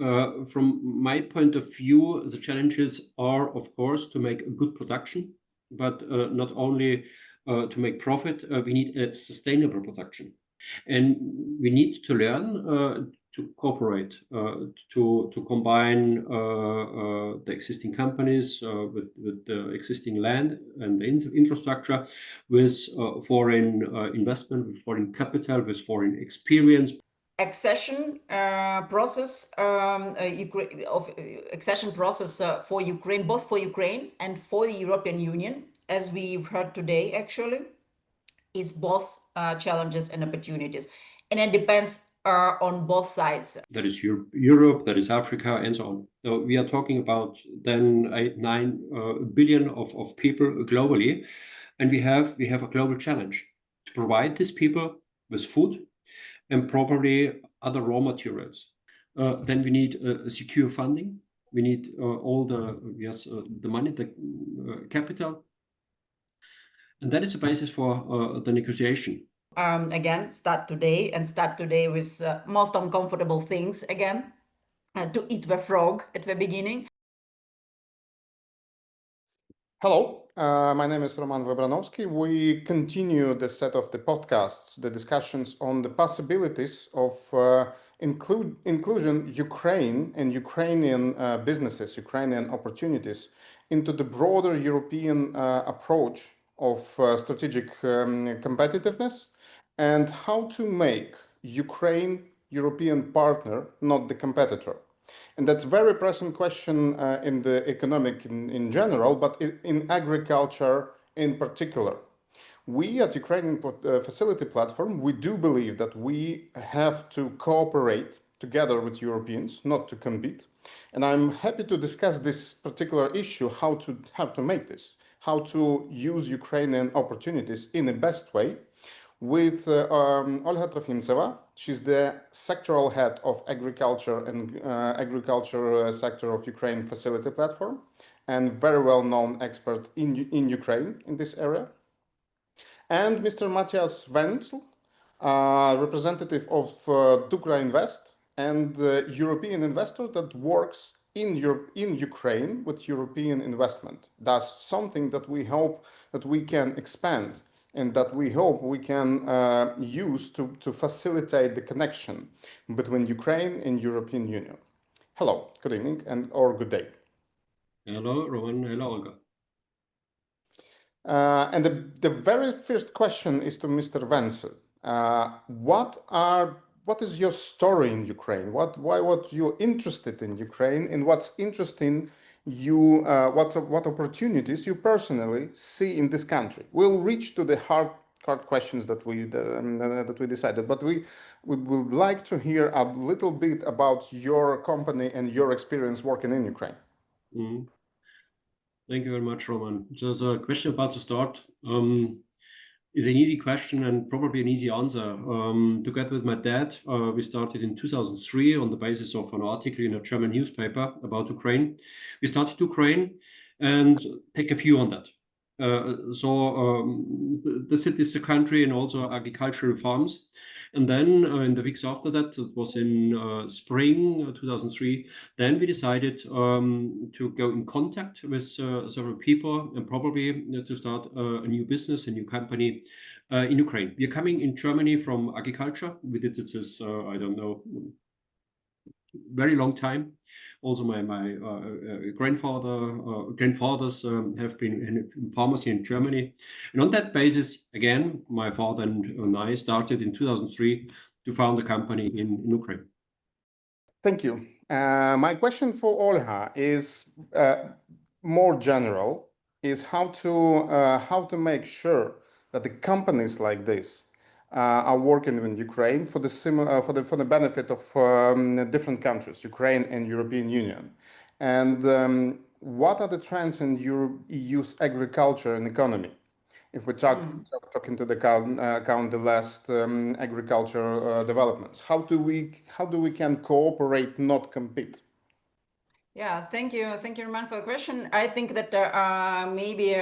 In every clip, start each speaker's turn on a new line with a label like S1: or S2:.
S1: From my point of view, the challenges are, of course, to make a good production, but not only to make profit, we need a sustainable production. And we need to learn to cooperate, to combine the existing companies with the existing land and the infrastructure with foreign investment, with foreign capital, with foreign experience.
S2: Accession process for Ukraine, both for Ukraine and for the European Union, as we've heard today, actually, it's both challenges and opportunities, and it depends on both sides.
S1: That is Europe, that is Africa, and so on. So we are talking about then 8-9 billion of people globally, and we have a global challenge to provide these people with food and probably other raw materials. Then we need secure funding. We need all the money, the capital. And that is the basis for the negotiation.
S2: Again, start today with most uncomfortable things again, to eat the frog at the beginning.
S3: Hello, my name is Roman Webranowski. We continue the set of the podcasts, the discussions on the possibilities of inclusion Ukraine and Ukrainian businesses, Ukrainian opportunities into the broader European approach of strategic competitiveness, and how to make Ukraine European partner, not the competitor. And that's a very pressing question in the economic in general, but in agriculture in particular. We at Ukrainian Facility Platform, we do believe that we have to cooperate together with Europeans, not to compete. And I'm happy to discuss this particular issue, how to make this, how to use Ukrainian opportunities in the best way, with Ольгою Трофімцевою. She's the sectoral head of agriculture and agriculture sector of Ukraine Facility Platform, and very well-known expert in Ukraine in this area. And Mr. Mattias Ventzel, representative of DUKRA Invest, and European investor that works in Ukraine with European investment. That's something that we hope that we can expand, and that we hope we can use to facilitate the connection between Ukraine and European Union. Hello, good evening, or good day.
S1: Hello, Roman. Hello, Olga.
S3: And the very first question is to Mr. Ventzel. What is your story in Ukraine? What you're interested in Ukraine, and what's interesting you, what opportunities you personally see in this country? We'll reach to the hard questions that we decided, but we would like to hear a little bit about your company and your experience working in Ukraine.
S1: Mm-hmm. Thank you very much, Roman. So the question about the start is an easy question and probably an easy answer. Together with my dad, we started in 2003 on the basis of an article in a German newspaper about Ukraine. We started Ukraine and take a view on that. The city is the country and also agricultural farms. And then in the weeks after that, it was in spring 2003, then we decided to go in contact with several people and probably to start a new business, a new company in Ukraine. We are coming in Germany from agriculture. We did this, I don't know, very long time. Also, my grandfathers have been in pharmacy in Germany. And on that basis, again, my father and I started in 2003 to found a company in Ukraine.
S3: Thank you. My question for Olga is more general, is how to make sure that the companies like this are working in Ukraine for the benefit of different countries, Ukraine and European Union. And what are the trends in EU's agriculture and economy? If we talk into account the last agriculture developments, how do we can cooperate, not compete?
S2: Yeah, thank you, Roman, for the question. I think that maybe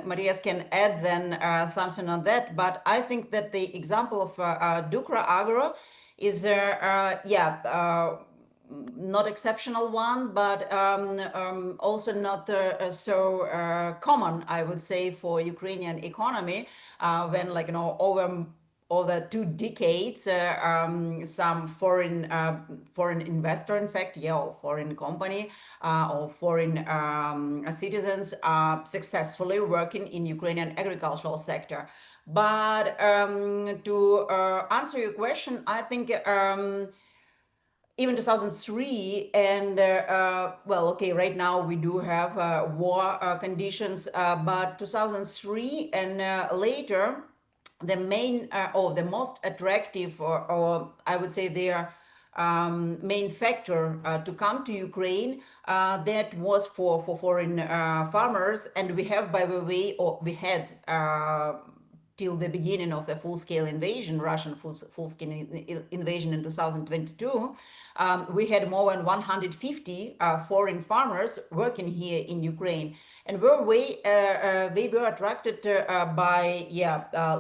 S2: Marias can add then something on that, but I think that the example of DUKRA Agro is, not exceptional one, but also not so common, I would say, for Ukrainian economy, when, like, over 2 decades, some foreign investor, in fact, or foreign company or foreign citizens are successfully working in Ukrainian agricultural sector. But to answer your question, I think even 2003 and well, okay, right now we do have war conditions, but 2003 and later, the main or the most attractive, or I would say their main factor to come to Ukraine, that was for foreign farmers. And we have, by the way, or we had till the beginning of the full-scale invasion, Russian full-scale invasion in 2022, we had more than 150 foreign farmers working here in Ukraine, and they were attracted by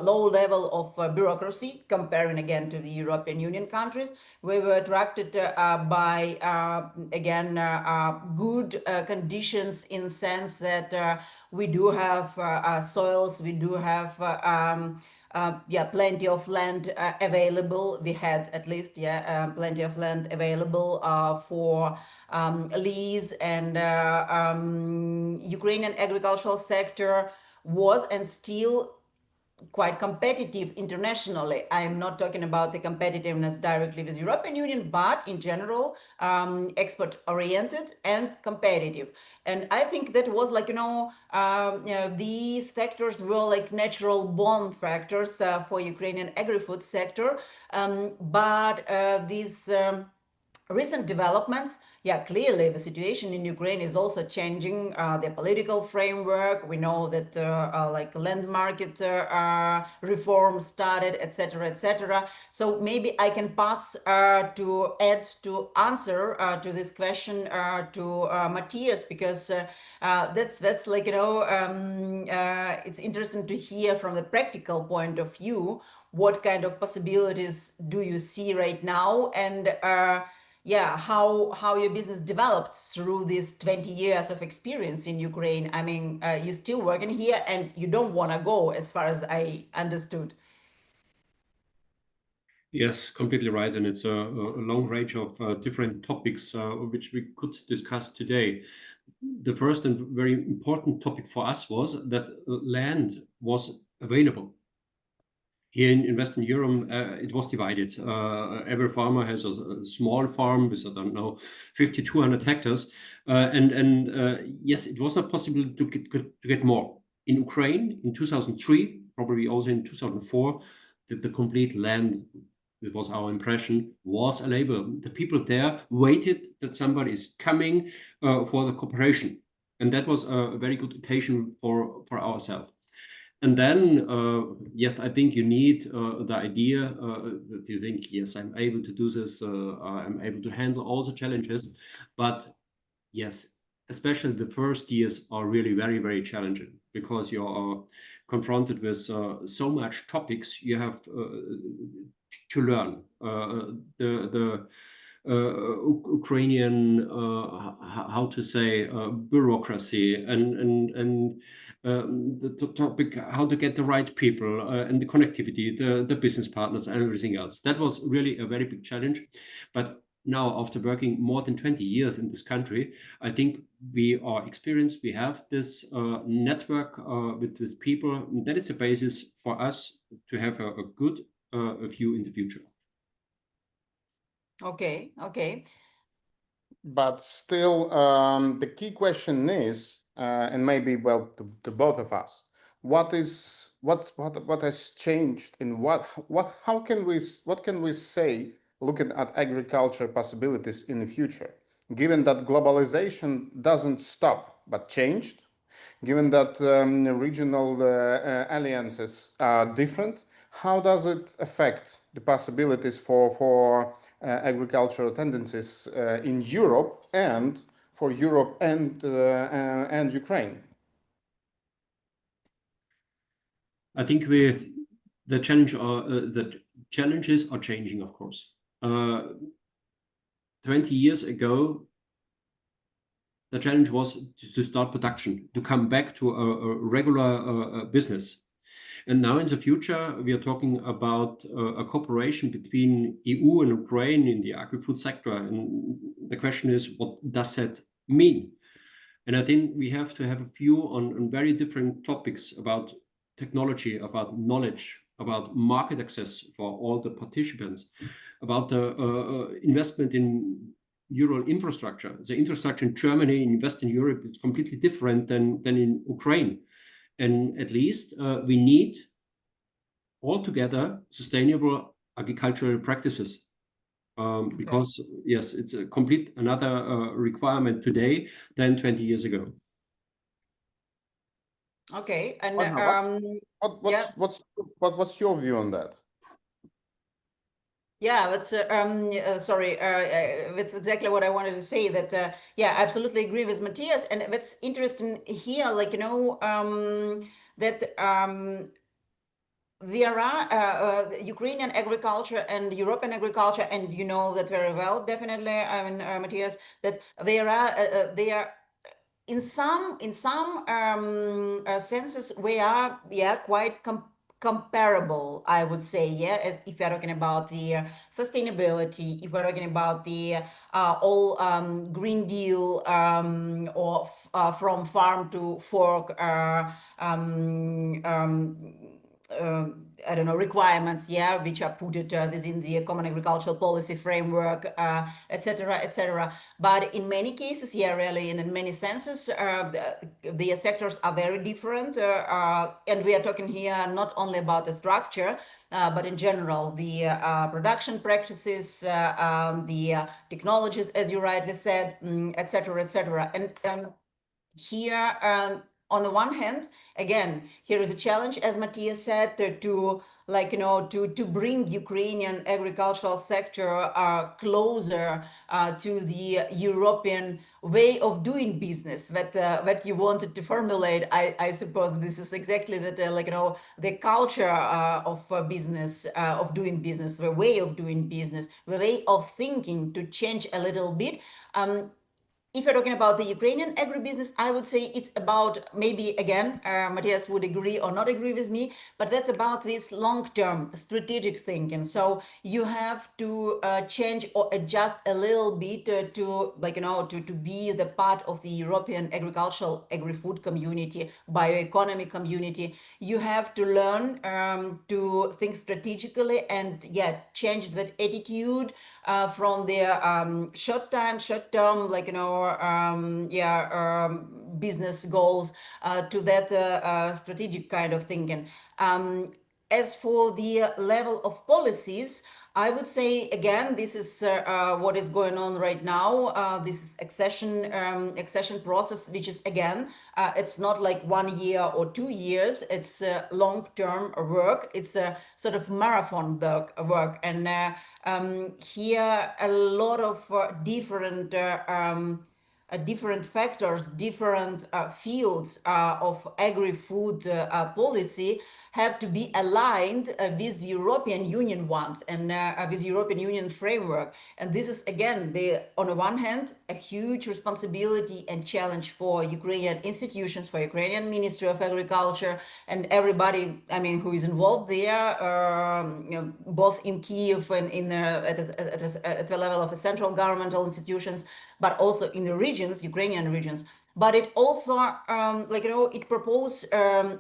S2: low level of bureaucracy, comparing again to the European Union countries. We were attracted by again good conditions, in sense that we do have soils, we do have plenty of land available. We had, at least, plenty of land available for lease, and Ukrainian agricultural sector was and still quite competitive internationally. I'm not talking about the competitiveness directly with European Union, but in general, export oriented and competitive. And I think that was, like, these factors were like natural born factors for Ukrainian agri-food sector. But these recent developments, clearly the situation in Ukraine is also changing, the political framework. We know that like land market reform started, etc., etc. So maybe I can pass to answer to this question to Mattias, because that's like, it's interesting to hear from the practical point of view, what kind of possibilities do you see right now, and how your business developed through these 20 years of experience in Ukraine. I mean, you're still working here and you don't want to go, as far as I understood.
S1: Yes, completely right. And it's a long range of different topics which we could discuss today. The first and very important topic for us was that land was available. Here in Western Europe, it was divided. Every farmer has a small farm with, I don't know, 50, 200 hectares. Yes, it was not possible to get more. In Ukraine, in 2003, probably also in 2004, the complete land, it was our impression, was available. The people there waited that somebody is coming for the cooperation. And that was a very good occasion for ourselves. And then, yes, I think you need the idea that you think, yes, I'm able to do this, I'm able to handle all the challenges. But yes, especially the first years are really very, very challenging, because you are confronted with so much topics you have to learn. The Ukrainian, how to say, bureaucracy, and the topic how to get the right people, and the connectivity, the business partners, and everything else. That was really a very big challenge. But now, after working more than 20 years in this country, I think we are experienced. We have this network with people. That is a basis for us to have a good view in the future.
S2: Okay.
S3: But still, the key question is, and maybe, well, to both of us, what has changed, in what can we say, looking at agriculture possibilities in the future, given that globalization doesn't stop but changed, given that regional alliances are different? How does it affect the possibilities for agricultural tendencies in Europe, and for Europe and Ukraine?
S1: I think the challenges are changing, of course. 20 years ago, the challenge was to start production, to come back to a regular business. And now in the future, we are talking about a cooperation between EU and Ukraine in the agri-food sector. And the question is, what does that mean? And I think we have to have a view on very different topics about technology, about knowledge, about market access for all the participants, about the investment in rural infrastructure. The infrastructure in Germany, in Western Europe, is completely different than in Ukraine. And at least we need altogether sustainable agricultural practices. Because yes, it's a complete another requirement today than 20 years ago.
S2: Okay, and
S3: what's your view on that?
S2: Yeah, that's sorry, that's exactly what I wanted to say. That yeah, I absolutely agree with Matthias, and what's interesting here, like that there are Ukrainian agriculture and European agriculture, and you know that very well, definitely. I mean, Matthias, that they are in some senses we are quite comparable, I would say, as if you're talking about the sustainability, if we're talking about the all Green Deal or from farm to fork I don't know, requirements, which are put within the common agricultural policy framework, etc., etc. But in many cases, really, and in many senses, the sectors are very different. And we are talking here not only about the structure, but in general, the production practices, the technologies, as you rightly said, etc., etc. And here, on the one hand, again, here is a challenge, as Matthias said, to bring Ukrainian agricultural sector closer to the European way of doing business that you wanted to formulate. I suppose this is exactly that, the culture of business, of doing business, the way of doing business, the way of thinking to change a little bit. If you're talking about the Ukrainian agribusiness, I would say it's about, maybe again, Matthias would agree or not agree with me, but that's about this long-term strategic thinking. So you have to change or adjust a little bit to be the part of the European agricultural agri-food community, bioeconomy community. You have to learn to think strategically and change that attitude from the short-term, business goals to that strategic kind of thinking. As for the level of policies, I would say, again, this is what is going on right now. This is accession process, which is, again, it's not like 1 year or 2 years. It's long-term work. It's a sort of marathon work. And here, a lot of different factors, different fields of agri-food policy have to be aligned with European Union ones and with European Union framework. And this is, again, on the one hand, a huge responsibility and challenge for Ukrainian institutions, for Ukrainian Ministry of Agriculture, and everybody, who is involved there, both in Kyiv and at the level of the central governmental institutions, but also in the regions, Ukrainian regions. But it also, it proposes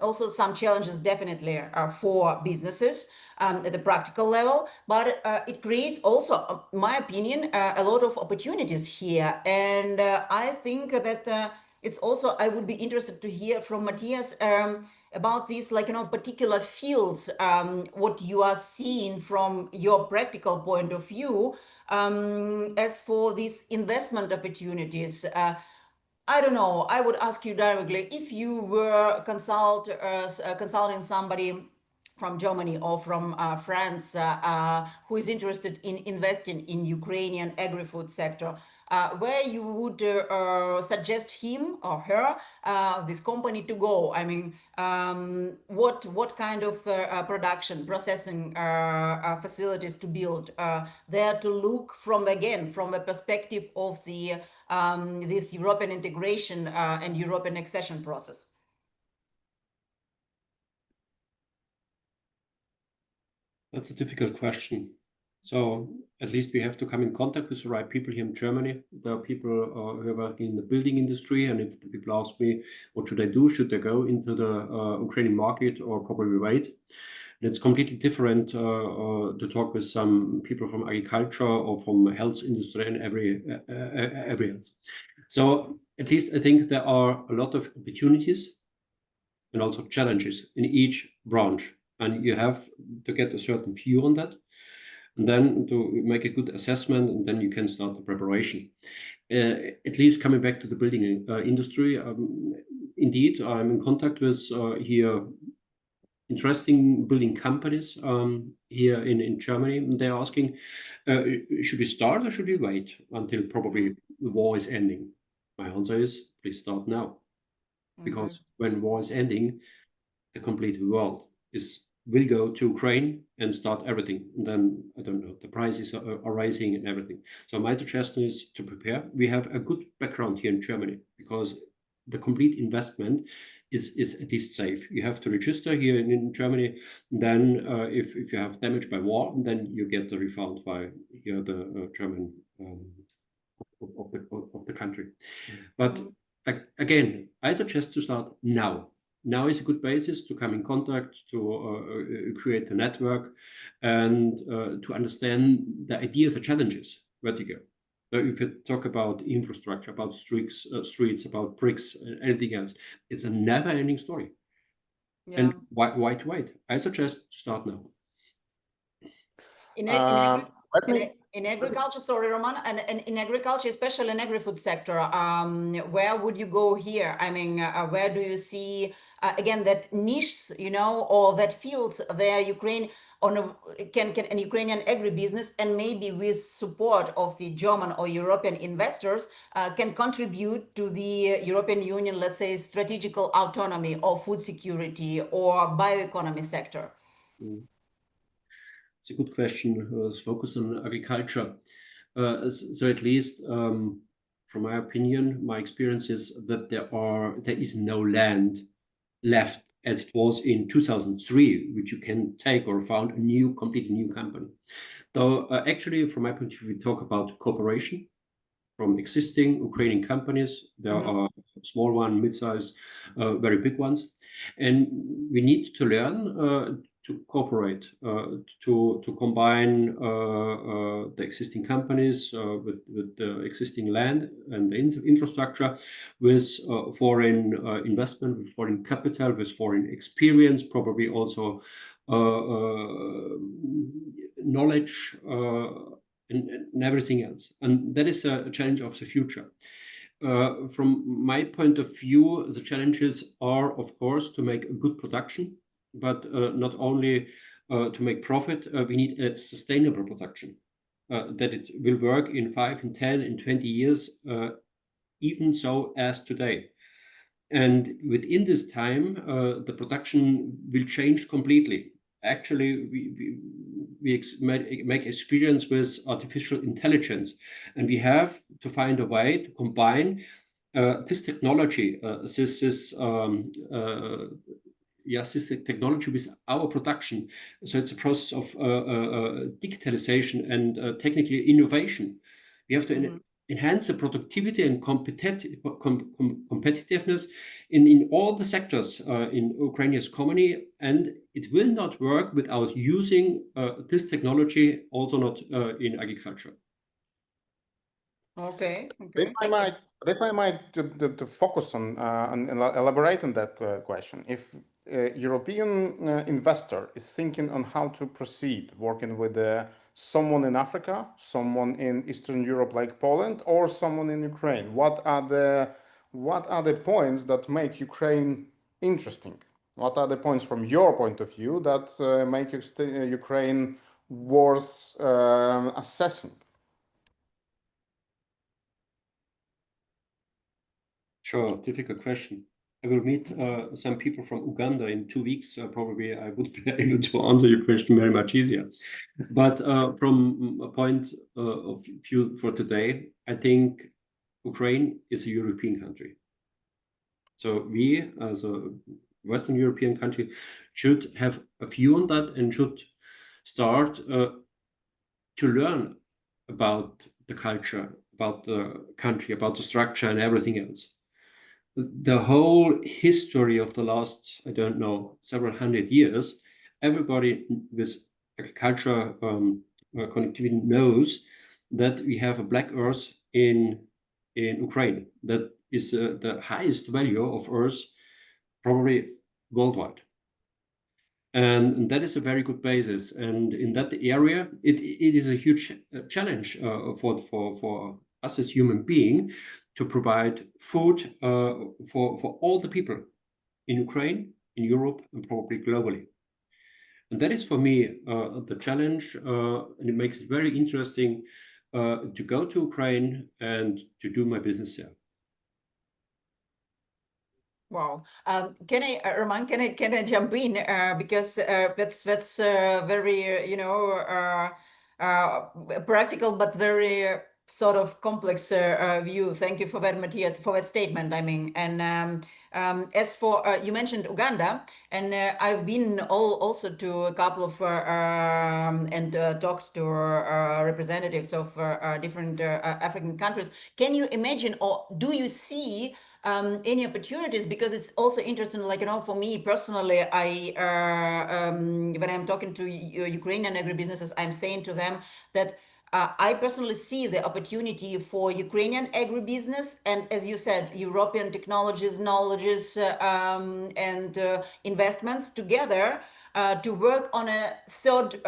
S2: also some challenges definitely for businesses at the practical level, but it creates also, in my opinion, a lot of opportunities here. And I think that it's also, I would be interested to hear from Matthias about these, particular fields, what you are seeing from your practical point of view. As for these investment opportunities, I don't know, I would ask you directly, if you were consulting somebody from Germany or from France who is interested in investing in Ukrainian agri-food sector, where you would suggest him or her, this company to go? I mean, what kind of production, processing facilities to build? There to look from, again, from a perspective of the this European integration and European accession process.
S1: That's a difficult question. So at least we have to come in contact with the right people here in Germany. There are people who are working in the building industry, and if the people ask me, what should I do? Should they go into the Ukrainian market or probably wait? And it's completely different to talk with some people from agriculture or from health industry and every else. So at least I think there are a lot of opportunities and also challenges in each branch. And you have to get a certain view on that, and then to make a good assessment, and then you can start the preparation. At least coming back to the building industry, indeed, I'm in contact with here interesting building companies here in Germany, and they're asking, should we start or should we wait until probably the war is ending? My answer is, please start now. Because when war is ending, the complete world will go to Ukraine and start everything. And then, I don't know, the prices are rising and everything. So my suggestion is to prepare. We have a good background here in Germany because the complete investment is at least safe. You have to register here in Germany. Then if you have damage by war, then you get the refund by here the German of the country. But again, I suggest to start now. Now is a good basis to come in contact, to create the network, and to understand the ideas, the challenges, where to go. So if you talk about infrastructure, about streets, about bricks, and anything else, it's a never-ending story. Yeah. And why to wait? I suggest to start now.
S2: In agriculture, sorry, Roman, and in agriculture, especially in agri-food sector, where would you go here? I mean, where do you see, again, that niche, you know, or that fields there Ukraine can an Ukrainian agribusiness, and maybe with support of the German or European investors, can contribute to the European Union, let's say, strategical autonomy or food security or bioeconomy sector?
S1: It's a good question. Focus on agriculture. So at least, from my opinion, my experience is that there is no land left as it was in 2003, which you can take or found a completely new company. So actually, from my point of view, we talk about cooperation from existing Ukrainian companies. There are small ones, mid-size, very big ones, and we need to learn to cooperate, to combine the existing companies with the existing land and the infrastructure with foreign investment, with foreign capital, with foreign experience, probably also knowledge and everything else. And that is a challenge of the future. From my point of view, the challenges are, of course, to make a good production, but not only to make profit, we need a sustainable production, that it will work in 5, in 10, in 20 years, even so as today. And within this time, the production will change completely. Actually, we make experience with artificial intelligence, and we have to find a way to combine this technology, this technology with our production. So it's a process of digitalization and technical innovation. We have to enhance the productivity and competitiveness in all the sectors in Ukrainian's economy, and it will not work without using this technology, also not in agriculture.
S2: Okay.
S3: If I might to focus on and elaborate on that question, if a European investor is thinking on how to proceed working with someone in Africa, someone in Eastern Europe like Poland, or someone in Ukraine, what are the points that make Ukraine interesting? What are the points from your point of view that make Ukraine worth assessing?
S1: Sure, difficult question. I will meet some people from Uganda in 2 weeks. Probably I would be able to answer your question very much easier. But from a point of view for today, I think Ukraine is a European country. So we, as a Western European country, should have a view on that and should start to learn about the culture, about the country, about the structure and everything else. The whole history of the last, I don't know, several hundred years, everybody with agriculture connectivity knows that we have a black earth in Ukraine. That is the highest value of earth probably worldwide. And that is a very good basis. And in that area, it is a huge challenge for us as human being to provide food for all the people in Ukraine, in Europe, and probably globally. And that is for me the challenge, and it makes it very interesting to go to Ukraine and to do my business there.
S2: Wow. Can I, Roman, can I jump in? Because that's very, practical, but very sort of complex view. Thank you for that, Matthias, for that statement. I mean, and as for, you mentioned Uganda, and I've been also to a couple of, and talked to representatives of different African countries. Can you imagine, or do you see any opportunities? Because it's also interesting, like, for me personally, when I'm talking to Ukrainian agribusinesses, I'm saying to them that I personally see the opportunity for Ukrainian agribusiness and, as you said, European technologies, knowledges, and investments together to work on a third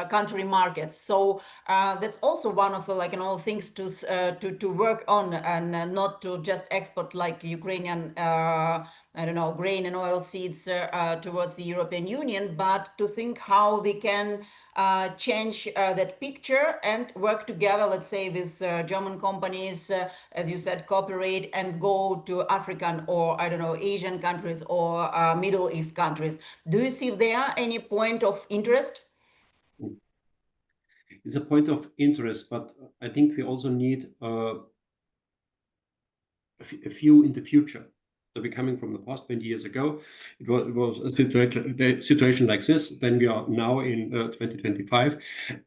S2: country markets. So that's also one of the things to work on, and not to just export like Ukrainian grain and oil seeds towards the European Union, but to think how they can change that picture and work together, let's say, with German companies, as you said, cooperate and go to African or Asian countries or Middle East countries. Do you see there any point of interest?
S1: It's a point of interest, but I think we also need a view in the future. So we're coming from the past 20 years ago. It was a situation like this. Then we are now in 2025.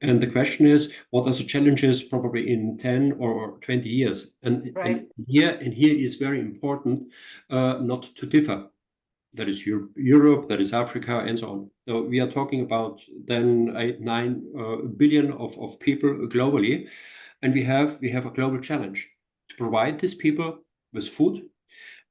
S1: And the question is, what are the challenges probably in 10 or 20 years? And,
S2: right.
S1: and here is very important not to differ. That is Europe, that is Africa, and so on. So we are talking about then 8-9 billion of people globally. And we have a global challenge to provide these people with food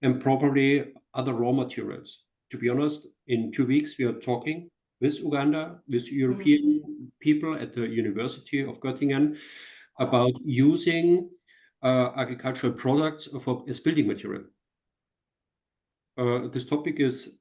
S1: and probably other raw materials. To be honest, in 2 weeks, we are talking with Uganda, with European people at the University of Göttingen about using agricultural products as building material. This topic is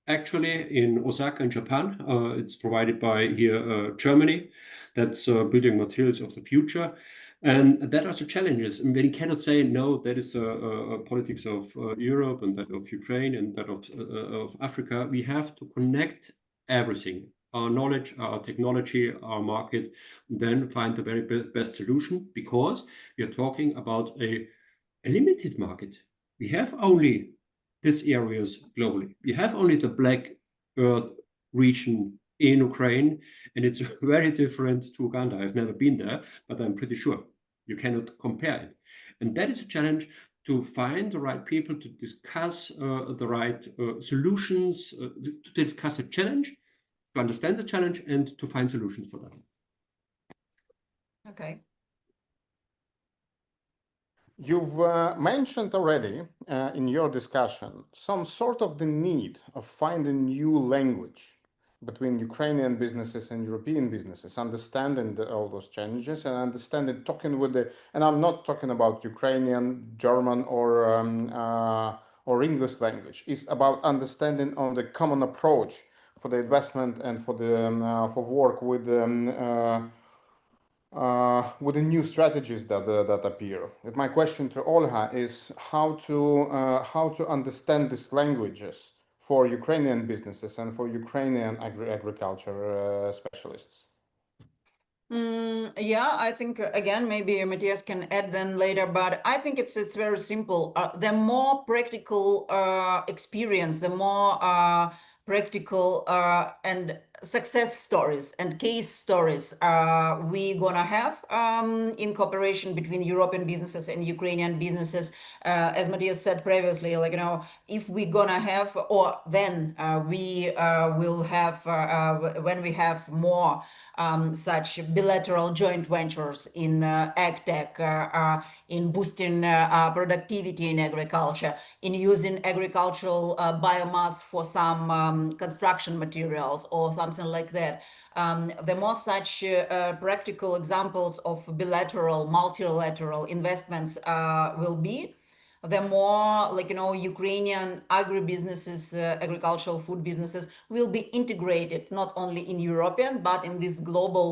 S1: actually in Osaka in Japan. It's provided by here Germany. That's building materials of the future. And that are the challenges. And we cannot say, no, that is a politics of Europe and that of Ukraine and that of Africa. We have to connect everything, our knowledge, our technology, our market, then find the very best solution, because we are talking about a limited market. We have only these areas globally. We have only the Black Earth region in Ukraine, and it's very different to Uganda. I've never been there, but I'm pretty sure you cannot compare it. And that is a challenge, to find the right people, to discuss the right solutions, to discuss a challenge, to understand the challenge, and to find solutions for that.
S2: Okay.
S3: You've mentioned already in your discussion some sort of the need of finding new language between Ukrainian businesses and European businesses, understanding all those challenges and understanding, talking with and I'm not talking about Ukrainian, German, or or English language. It's about understanding on the common approach for the investment and for the for work with the new strategies that appear. And my question to Olga is how to understand these languages for Ukrainian businesses and for Ukrainian agriculture specialists.
S2: Yeah, I think again, maybe Matthias can add then later, but I think it's very simple. The more practical experience, the more practical and success stories and case stories we gonna have in cooperation between European businesses and Ukrainian businesses. As Matthias said previously, like, you know, if we're gonna have, or then we will have, when we have more such bilateral joint ventures in ag tech, in boosting productivity in agriculture, in using agricultural biomass for some construction materials or something like that. The more such practical examples of bilateral, multilateral investments will be, the more, like, you know, Ukrainian agribusinesses, agricultural food businesses will be integrated not only in European, but in these global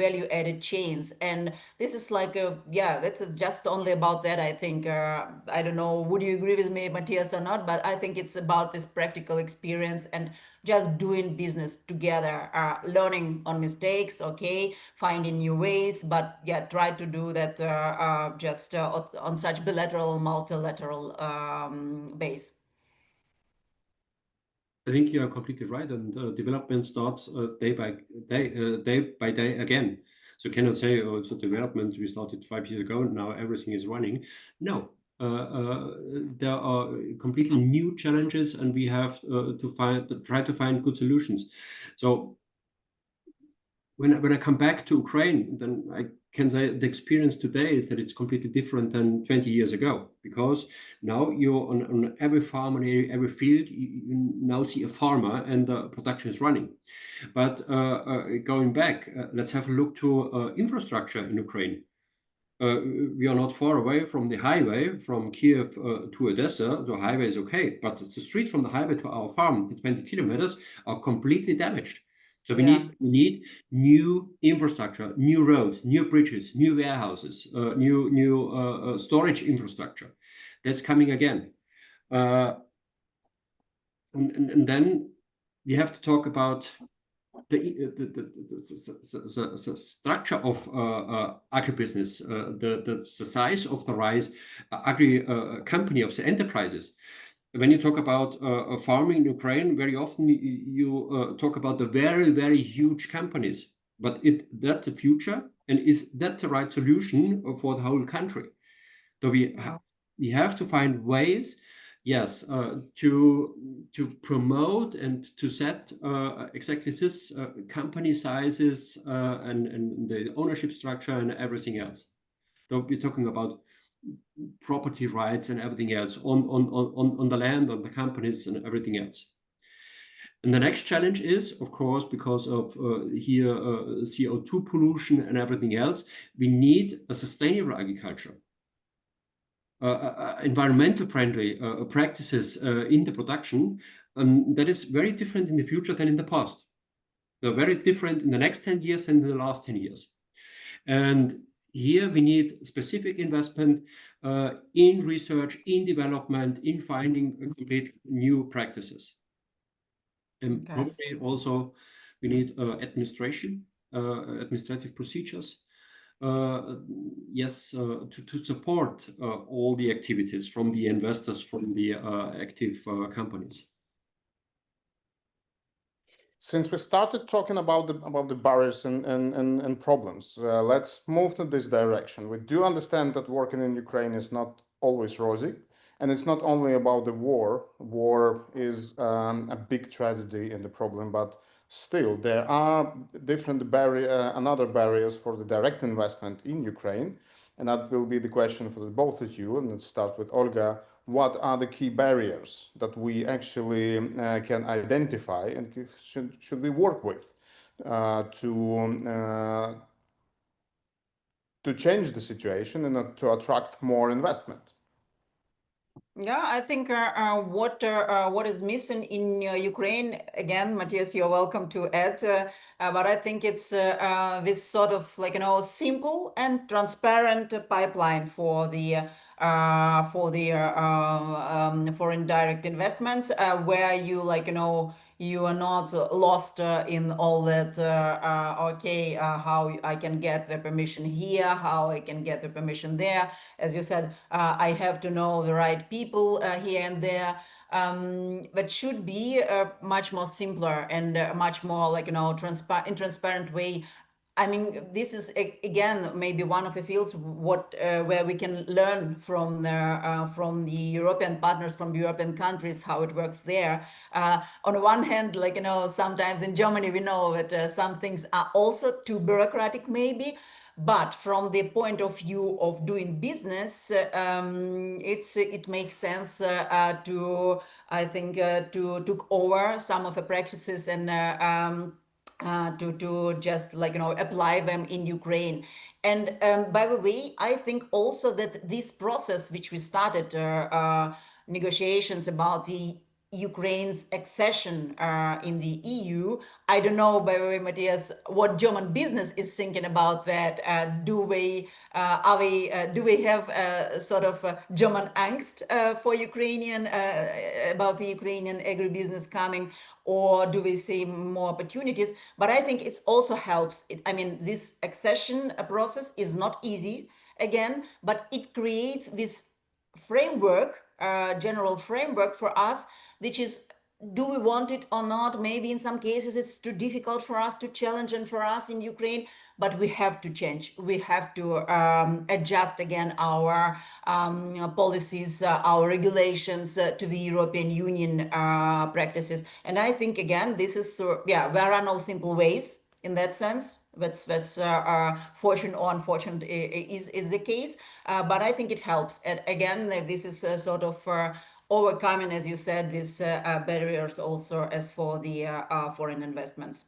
S2: value-added chains. And this is like, yeah, that's just only about that, I think. I don't know, would you agree with me, Matthias, or not? But I think it's about this practical experience and just doing business together, learning on mistakes, okay, finding new ways, but yeah, try to do that just on such bilateral, multilateral base.
S1: I think you are completely right, and development starts day by day again. So you cannot say, oh, it's a development we started 5 years ago, and now everything is running. No, there are completely new challenges, and we have to try to find good solutions. So when I come back to Ukraine, then I can say the experience today is that it's completely different than 20 years ago, because now you're on every farm and every field, you now see a farmer and the production is running. But going back, let's have a look to infrastructure in Ukraine. We are not far away from the highway from Kiev to Odessa. The highway is okay, but the streets from the highway to our farm, the 20 kilometers, are completely damaged. So we need new infrastructure, new roads, new bridges, new warehouses, new storage infrastructure. That's coming again. And then we have to talk about the structure of agribusiness, the size of the rise agri company of the enterprises. When you talk about farming in Ukraine, very often you talk about the very, very huge companies. But is that the future? And is that the right solution for the whole country? So we have to find ways, yes, to promote and to set exactly this company sizes and the ownership structure and everything else. So we're talking about property rights and everything else on the land, on the companies and everything else. And the next challenge is, of course, because of here CO2 pollution and everything else, we need a sustainable agriculture. Environmental friendly practices in the production, that is very different in the future than in the past. They're very different in the next 10 years than in the last 10 years. And here we need specific investment in research, in development, in finding complete new practices. And probably also we need administration, administrative procedures. Yes, to support all the activities from the investors, from the active companies.
S3: Since we started talking about the barriers and problems, let's move to this direction. We do understand that working in Ukraine is not always rosy, and it's not only about the war. War is a big tragedy in the problem, but still there are different other barriers for the direct investment in Ukraine, and that will be the question for the both of you. And let's start with Olga. What are the key barriers that we actually can identify and should we work with to change the situation and to attract more investment?
S2: Yeah, I think what is missing in Ukraine, again, Matthias, you're welcome to add, but I think it's this sort of like, simple and transparent pipeline for the foreign direct investments, where you you are not lost in all that, okay, how I can get the permission here, how I can get the permission there. As you said, I have to know the right people here and there. But should be much more simpler and much more transparent way. I mean, this is again maybe one of the fields where we can learn from the European partners, from European countries, how it works there. On the one hand, sometimes in Germany we know that some things are also too bureaucratic, maybe. But from the point of view of doing business, it makes sense to, I think, to took over some of the practices and to just apply them in Ukraine. And by the way, I think also that this process which we started, negotiations about the Ukraine's accession in the EU. I don't know, by the way, Matthias, what German business is thinking about that. Do we have sort of German angst for Ukrainian about the Ukrainian agribusiness coming, or do we see more opportunities? But I think it also helps. I mean, this accession process is not easy again, but it creates this framework, general framework for us, which is, do we want it or not? Maybe in some cases it's too difficult for us to challenge and for us in Ukraine, but we have to change. We have to adjust again our policies, our regulations to the European Union practices. And I think, again, this is, there are no simple ways in that sense. That's fortunate or unfortunate is the case, but I think it helps. And again, this is sort of overcoming, as you said, these barriers also as for the foreign investments.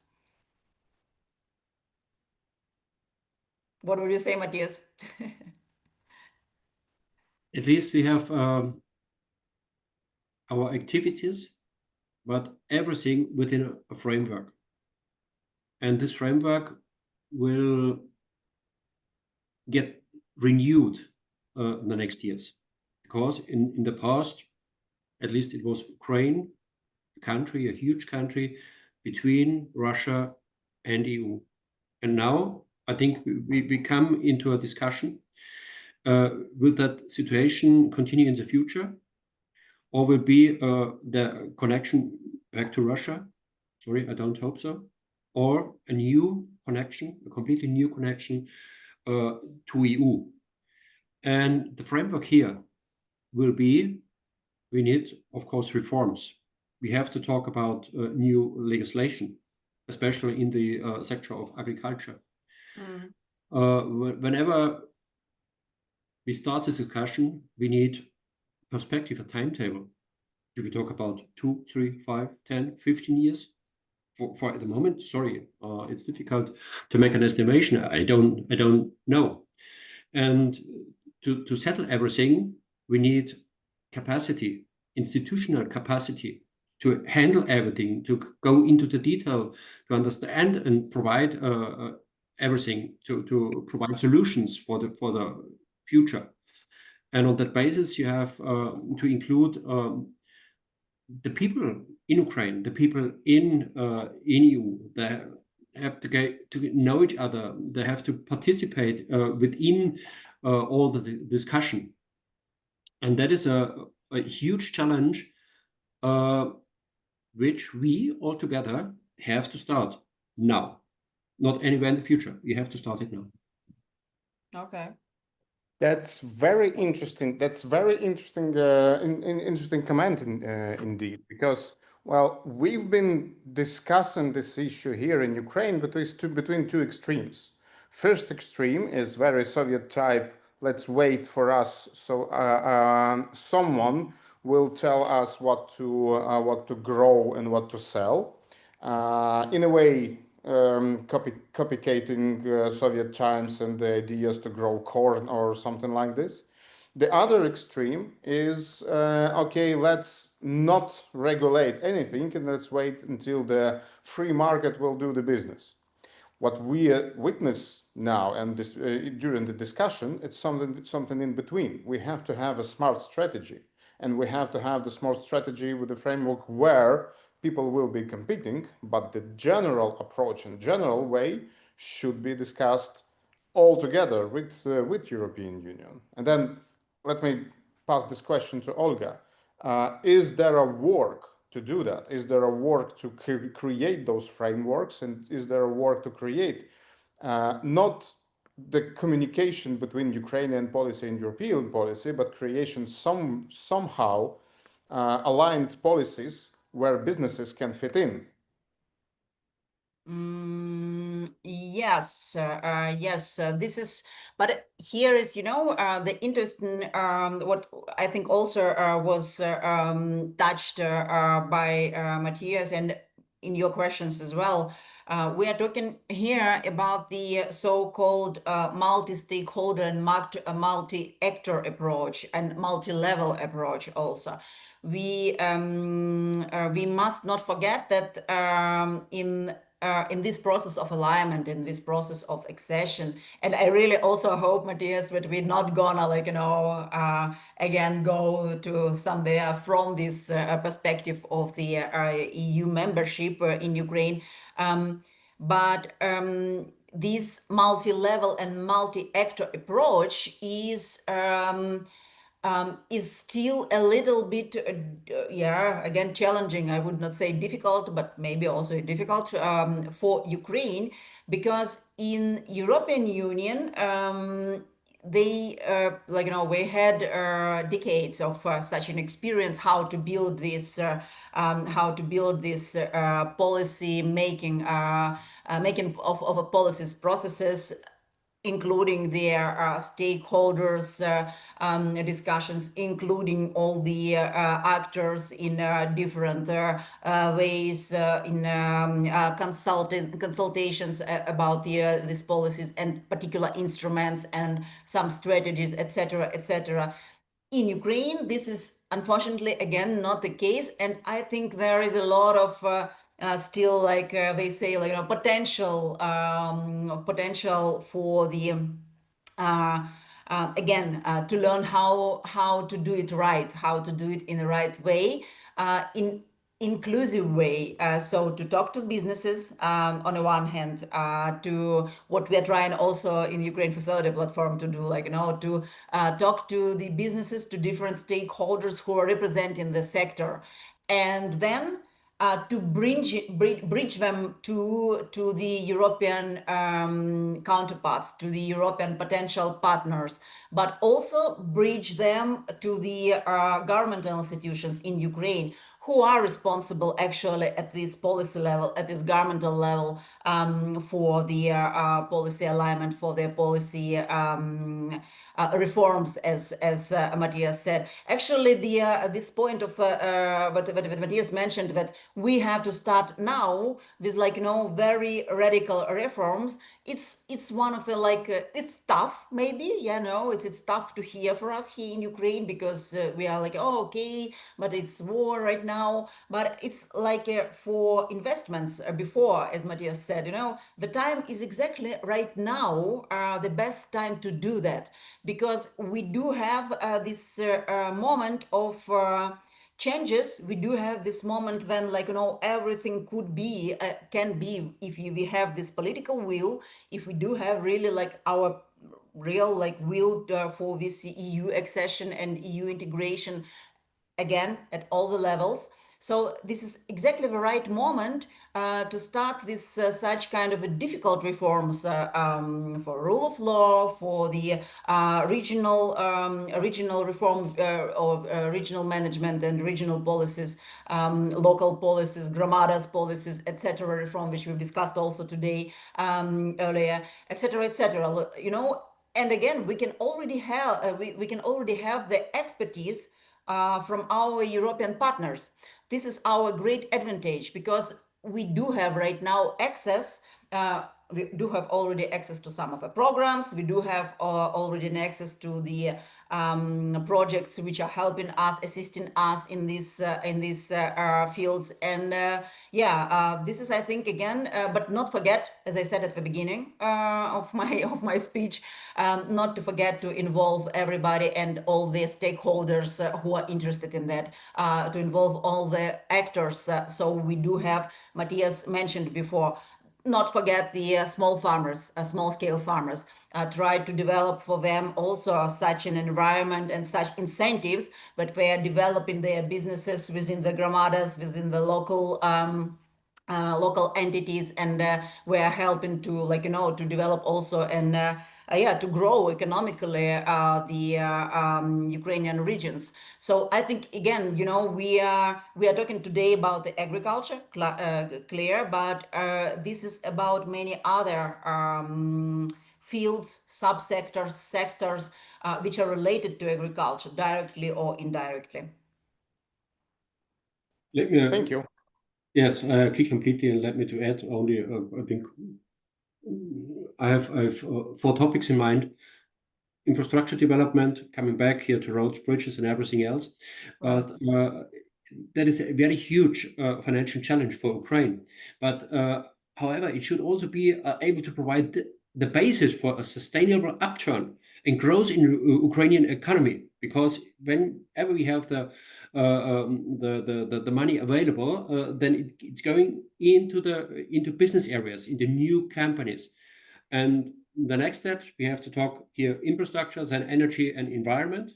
S2: What would you say, Matthias?
S1: At least we have our activities, but everything within a framework. And this framework will get renewed in the next years. Because in the past, at least it was Ukraine, a country, a huge country between Russia and EU. And now I think we come into a discussion. Will that situation continue in the future? Or will be the connection back to Russia? Sorry, I don't hope so. Or a new connection, a completely new connection to EU. And the framework here will be, we need, of course, reforms. We have to talk about new legislation, especially in the sector of agriculture. Whenever we start this discussion, we need perspective, a timetable. Do we talk about 2, 3, 5, 10, 15 years? For the moment, sorry, it's difficult to make an estimation. I don't know. And to settle everything, we need capacity, institutional capacity to handle everything, to go into the detail, to understand and provide everything, to provide solutions for the future. And on that basis, you have to include the people in Ukraine, the people in EU. They have to get to know each other. They have to participate within all the discussion. And that is a huge challenge, which we all together have to start now, not anywhere in the future. We have to start it now.
S2: Okay.
S3: That's very interesting. That's very interesting. Interesting comment, indeed, because we've been discussing this issue here in Ukraine, but it's between two extremes. First extreme is very Soviet type. Let's wait for us, so someone will tell us what to grow and what to sell. In a way, copycating Soviet times and the ideas to grow corn or something like this. The other extreme is, okay, let's not regulate anything and let's wait until the free market will do the business. What we witness now and this, during the discussion, it's something in between. We have to have a smart strategy, and we have to have the smart strategy with the framework where people will be competing, but the general approach and general way should be discussed all together with European Union. And then let me pass this question to Olga. Is there a work to do that? Is there a work to create those frameworks? And is there a work to create not the communication between Ukrainian policy and European policy, but creation somehow aligned policies where businesses can fit in?
S2: Yes, this is, but here is, the interesting, what I think also was touched by Mattias and in your questions as well. We are talking here about the so-called multi-stakeholder and multi-actor approach and multi-level approach also. We must not forget that in this process of alignment, in this process of accession, and I really also hope, Mattias, that we're not gonna again go to somewhere from this perspective of the EU membership in Ukraine, but this multi-level and multi-actor approach is still a little bit, again, challenging. I would not say difficult, but maybe also difficult for Ukraine, because in European Union, they, we had decades of such an experience how to build this policy making, making of a policies processes, including their stakeholders discussions, including all the actors in different ways, in consultations about these policies and particular instruments and some strategies, etc., etc. In Ukraine, this is unfortunately, again, not the case. And I think there is a lot of still, they say, potential for the again, to learn how to do it right, how to do it in the right way, in inclusive way. So to talk to businesses on the one hand, to what we are trying also in the Ukraine Facility platform to do, to talk to the businesses, to different stakeholders who are representing the sector, and then to bridge them to the European counterparts, to the European potential partners, but also bridge them to the governmental institutions in Ukraine who are responsible actually at this policy level, at this governmental level, for the policy alignment, for their policy reforms, as Mattias said. Actually, this point of what Mattias mentioned, that we have to start now with very radical reforms. It's one of the it's tough, maybe, it's tough to hear for us here in Ukraine, because we are okay, but it's war right now. But it's for investments before, as Mattias said, the time is exactly right now, the best time to do that, because we do have this moment of changes. We do have this moment when everything could be can be, if we have this political will, if we do have really our real will for this EU accession and EU integration, again, at all the levels. So this is exactly the right moment to start this such kind of difficult reforms for rule of law, for the regional reform of regional management and regional policies, local policies, gramadas policies, etc. reform, which we've discussed also today earlier, etc., etc. And again, we can already have the expertise from our European partners. This is our great advantage, because we do have right now access we do have already access to some of the programs. We do have already an access to the projects which are helping us, assisting us in these fields. And this is, I think, again, but not forget, as I said at the beginning of my speech, not to forget to involve everybody and all the stakeholders who are interested in that, to involve all the actors. So we do have, Mattias mentioned before, not forget the small farmers, small-scale farmers. Try to develop for them also such an environment and such incentives, but they are developing their businesses within the gramadas, within the local local entities, and we are helping to, like, to develop also and to grow economically the Ukrainian regions. So I think, again, we are talking today about the agriculture, clear, but this is about many other fields, subsectors, sectors which are related to agriculture directly or indirectly.
S3: Thank you.
S1: Yes, I agree completely, and let me to add only, I think I have 4 topics in mind. Infrastructure development, coming back here to roads, bridges, and everything else. But that is a very huge financial challenge for Ukraine. But however, it should also be able to provide the basis for a sustainable upturn and growth in Ukrainian economy. Because whenever we have the money available, then it's going into business areas, into new companies. And the next steps, we have to talk here infrastructure, then energy and environment.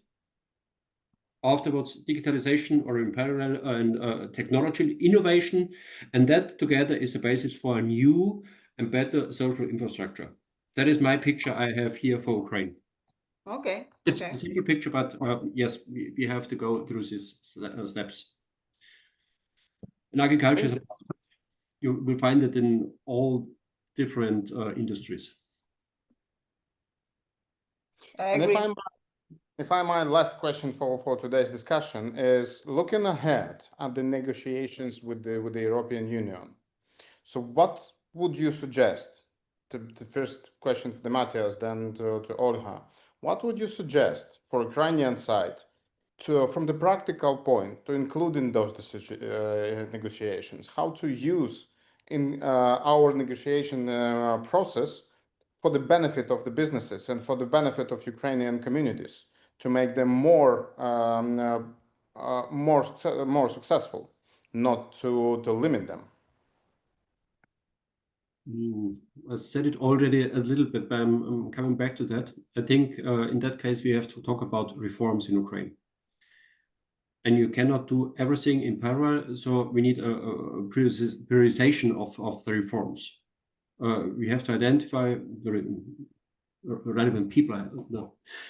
S1: Afterwards, digitalization or in parallel and technology innovation. And that together is the basis for a new and better social infrastructure. That is my picture I have here for Ukraine.
S2: Okay.
S1: It's a simple picture, but yes, we have to go through these steps. In agriculture, you will find it in all different industries.
S2: I agree.
S3: And if I my last question for today's discussion is looking ahead at the negotiations with the European Union. So what would you suggest? The first question for the Mattias, then to Olga. What would you suggest for Ukrainian side from the practical point to include in those negotiations? How to use in our negotiation process for the benefit of the businesses and for the benefit of Ukrainian communities to make them more successful, not to limit them?
S1: I said it already a little bit, but I'm coming back to that. I think in that case, we have to talk about reforms in Ukraine. And you cannot do everything in parallel, so we need a prioritization of the reforms. We have to identify the relevant people,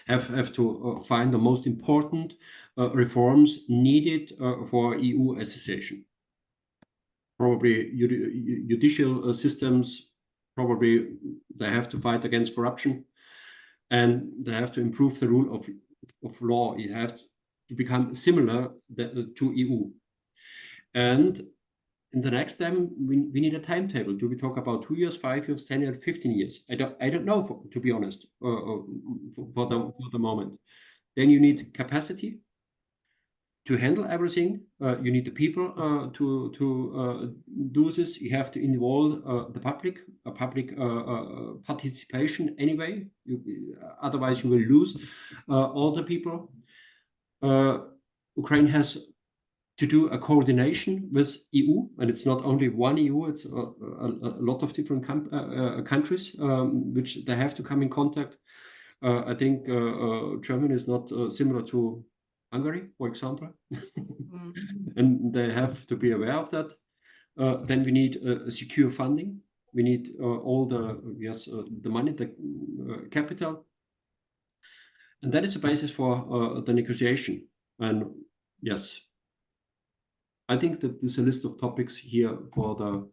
S1: have to find the most important reforms needed for EU association. Probably judicial systems, probably they have to fight against corruption, and they have to improve the rule of law. It has to become similar to EU. And in the next step, we need a timetable. Do we talk about 2 years, 5 years, 10 years, 15 years? I don't know, to be honest, for the moment. Then you need capacity to handle everything. You need the people to do this. You have to involve the public, public participation anyway. Otherwise, you will lose all the people. Ukraine has to do a coordination with EU, and it's not only one EU, it's a lot of different countries which they have to come in contact. I think Germany is not similar to Hungary, for example, and they have to be aware of that. Then we need secure funding. We need all the money, the capital, and that is the basis for the negotiation. And yes, I think that there's a list of topics here for the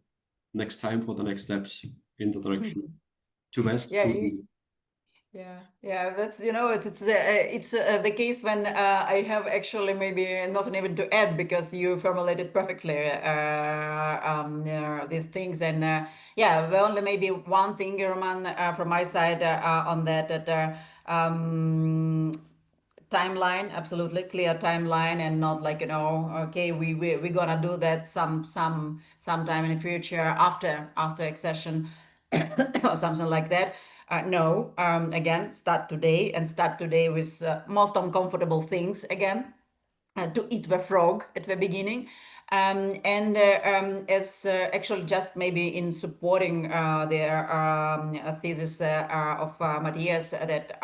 S1: next time, for the next steps in the direction to West.
S2: Yeah, that's, it's the case when I have actually maybe nothing even to add, because you formulated perfectly these things. And yeah, the only maybe one thing, Roman, from my side on that timeline, absolutely clear timeline, and not like, okay, we're gonna do that sometime in the future after accession or something like that. No, again, start today, and start today with most uncomfortable things again, to eat the frog at the beginning. As actually just maybe in supporting their thesis of Matthias, that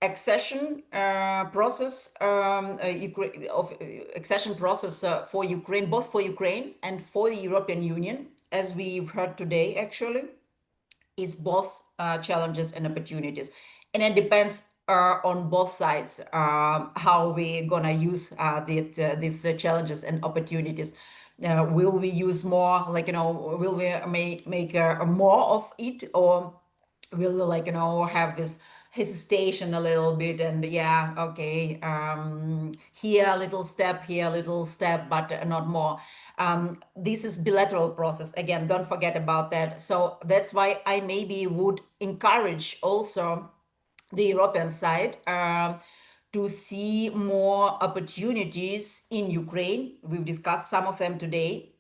S2: accession process accession process for Ukraine, both for Ukraine and for the European Union, as we've heard today, actually, it's both challenges and opportunities, and it depends on both sides how we're gonna use these challenges and opportunities. Will we use more, like, will we make more of it, or will we, like, have this hesitation a little bit, and yeah, okay, here a little step, but not more. This is bilateral process, again, don't forget about that. So that's why I maybe would encourage also the European side to see more opportunities in Ukraine. We've discussed some of them today,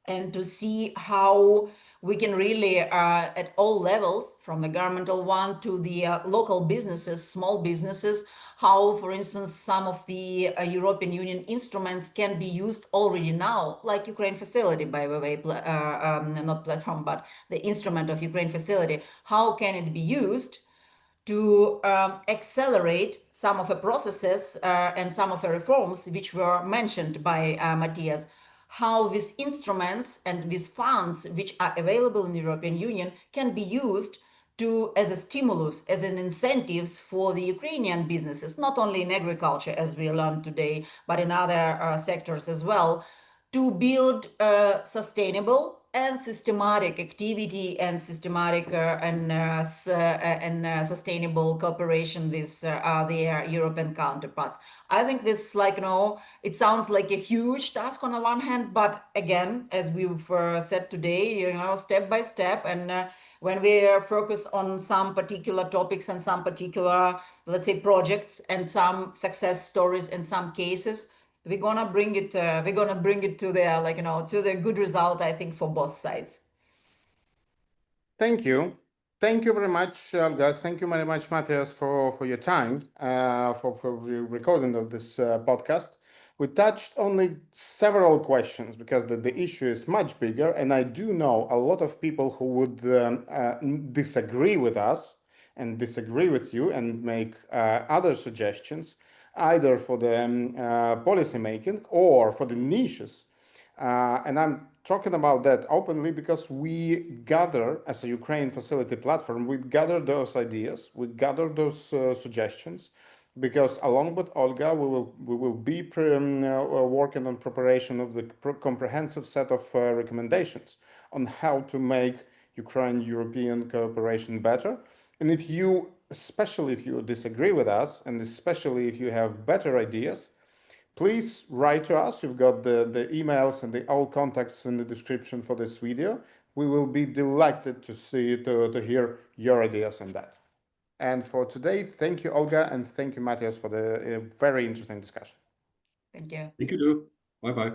S2: and to see how we can really, at all levels, from the governmental one to the local businesses, small businesses, how, for instance, some of the European Union instruments can be used already now, like Ukraine facility, by the way, not platform, but the instrument of Ukraine facility. How can it be used to accelerate some of the processes and some of the reforms which were mentioned by Matthias? How these instruments and these funds which are available in the European Union can be used to, as a stimulus, as an incentives for the Ukrainian businesses, not only in agriculture, as we learned today, but in other sectors as well, to build sustainable and systematic activity and systematic and sustainable cooperation with their European counterparts. I think this, like, it sounds like a huge task on the one hand, but again, as we've said today, step by step, and when we focus on some particular topics and some particular, let's say, projects and some success stories in some cases, we're gonna bring it to the, like, to the good result, I think, for both sides.
S3: Thank you. Thank you very much, guys. Thank you very much, Matthias, for your time, for the recording of this podcast. We touched only several questions because the issue is much bigger, and I do know a lot of people who would disagree with us and disagree with you and make other suggestions, either for the policy making or for the niches. And I'm talking about that openly because we gather, as a Ukraine facility platform, we gather those ideas, we gather those suggestions, because along with Olga, we will be working on preparation of the comprehensive set of recommendations on how to make Ukraine-European cooperation better. And if you, especially if you disagree with us, and especially if you have better ideas, please write to us. You've got the emails and all contacts in the description for this video. We will be delighted to to hear your ideas on that. And for today, thank you, Olga, and thank you, Matthias, for the very interesting discussion.
S2: Thank you.
S1: Thank you, too. Bye-bye.